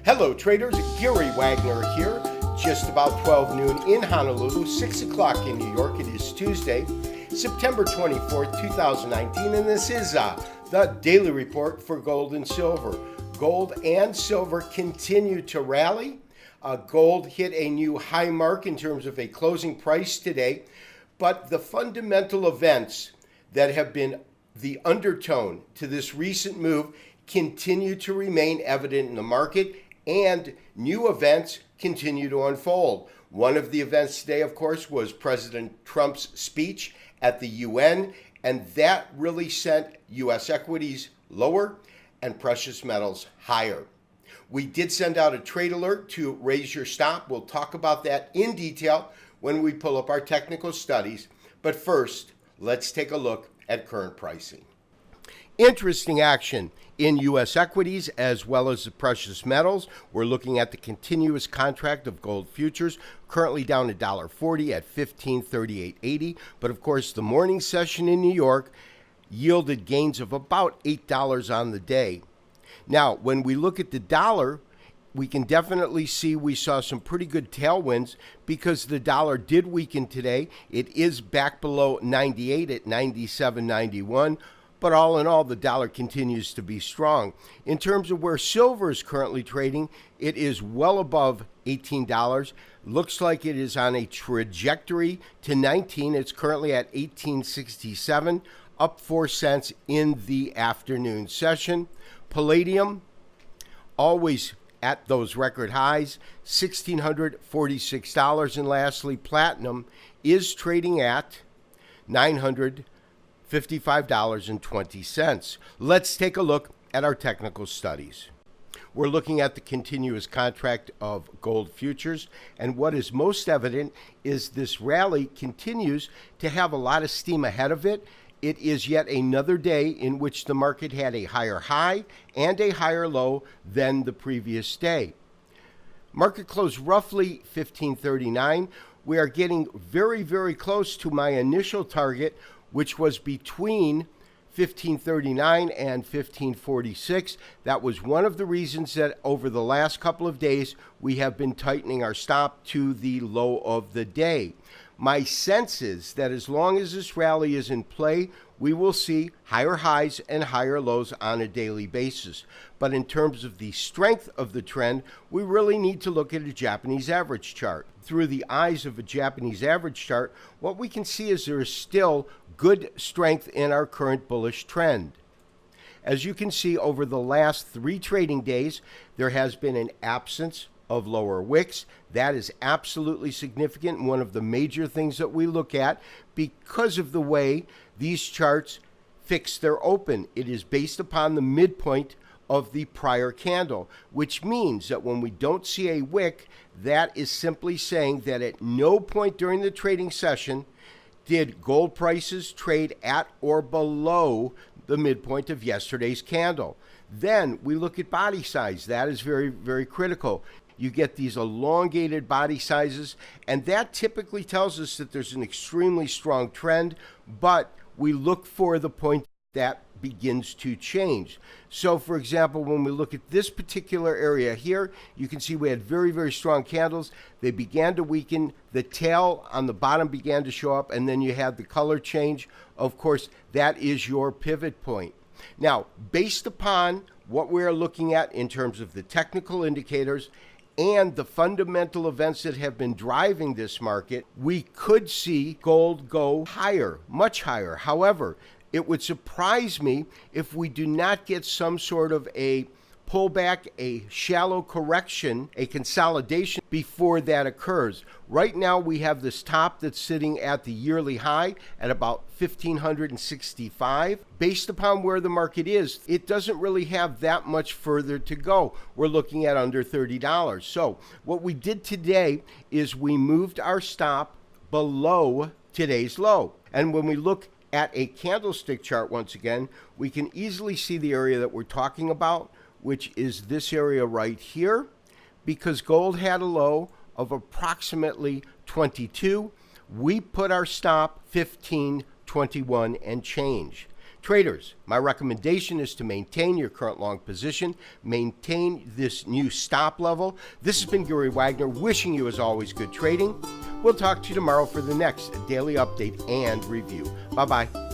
Hello traders, Gary Wagner here. Just about 12 noon in Honolulu, 6 o'clock in New York. It is Tuesday, September 24th, 2019, and this is the Daily Report for gold and silver. Gold and silver continue to rally. Gold hit a new high mark in terms of a closing price today, but the fundamental events that have been the undertone to this recent move continue to remain evident in the market, and new events continue to unfold. One of the events today, of course, was President Trump's speech at the UN, and that really sent U.S. equities lower and precious metals higher. We did send out a trade alert to raise your stop. We'll talk about that in detail when we pull up our technical studies. But first, let's take a look at current pricing. Interesting action in U.S. equities as well as the precious metals. We're looking at the continuous contract of gold futures, currently down $1.40 at $1538.80. But of course, the morning session in New York yielded gains of about $8 on the day. Now, when we look at the dollar, we can definitely see we saw some pretty good tailwinds because the dollar did weaken today. It is back below 98 at 97.91. But all in all, the dollar continues to be strong. In terms of where silver is currently trading, it is well above $18. Looks like it is on a trajectory to 19. It's currently at 18.67, up 4 cents in the afternoon session. Palladium, always at those record highs, $1,646. And lastly, platinum is trading at $955.20. Let's take a look at our technical studies. We're looking at the continuous contract of gold futures, and what is most evident is this rally continues to have a lot of steam ahead of it. It is yet another day in which the market had a higher high and a higher low than the previous day. Market closed roughly 1539. We are getting very, very close to my initial target, which was between 1539 and 1546. That was one of the reasons that over the last couple of days, we have been tightening our stop to the low of the day. My sense is that as long as this rally is in play, we will see higher highs and higher lows on a daily basis. But in terms of the strength of the trend, we really need to look at a Japanese average chart. Through the eyes of a Japanese average chart, what we can see is there is still good strength in our current bullish trend. As you can see, over the last 3 trading days, there has been an absence of lower wicks. That is absolutely significant, one of the major things that we look at because of the way these charts fix their open. It is based upon the midpoint of the prior candle, which means that when we don't see a wick, that is simply saying that at no point during the trading session did gold prices trade at or below the midpoint of yesterday's candle. Then we look at body size. That is very, very critical. You get these elongated body sizes, and that typically tells us that there's an extremely strong trend, but we look for the point that begins to change. So, for example, when we look at this particular area here, you can see we had very, very strong candles. They began to weaken. The tail on the bottom began to show up, and then you had the color change. Of course, that is your pivot point. Now, based upon what we're looking at in terms of the technical indicators and the fundamental events that have been driving this market, we could see gold go higher, much higher. However, it would surprise me if we do not get some sort of a pullback, a shallow correction, a consolidation before that occurs. Right now, we have this top that's sitting at the yearly high at about 1,565. Based upon where the market is, it doesn't really have that much further to go. We're looking at under $30. So what we did today is we moved our stop below today's low. And when we look at a candlestick chart once again, we can easily see the area that we're talking about, which is this area right here, because gold had a low of approximately 22. We put our stop 1521 and change. Traders, my recommendation is to maintain your current long position, maintain this new stop level. This has been Gary Wagner, wishing you as always good trading. We'll talk to you tomorrow for the next daily update and review. Bye-bye.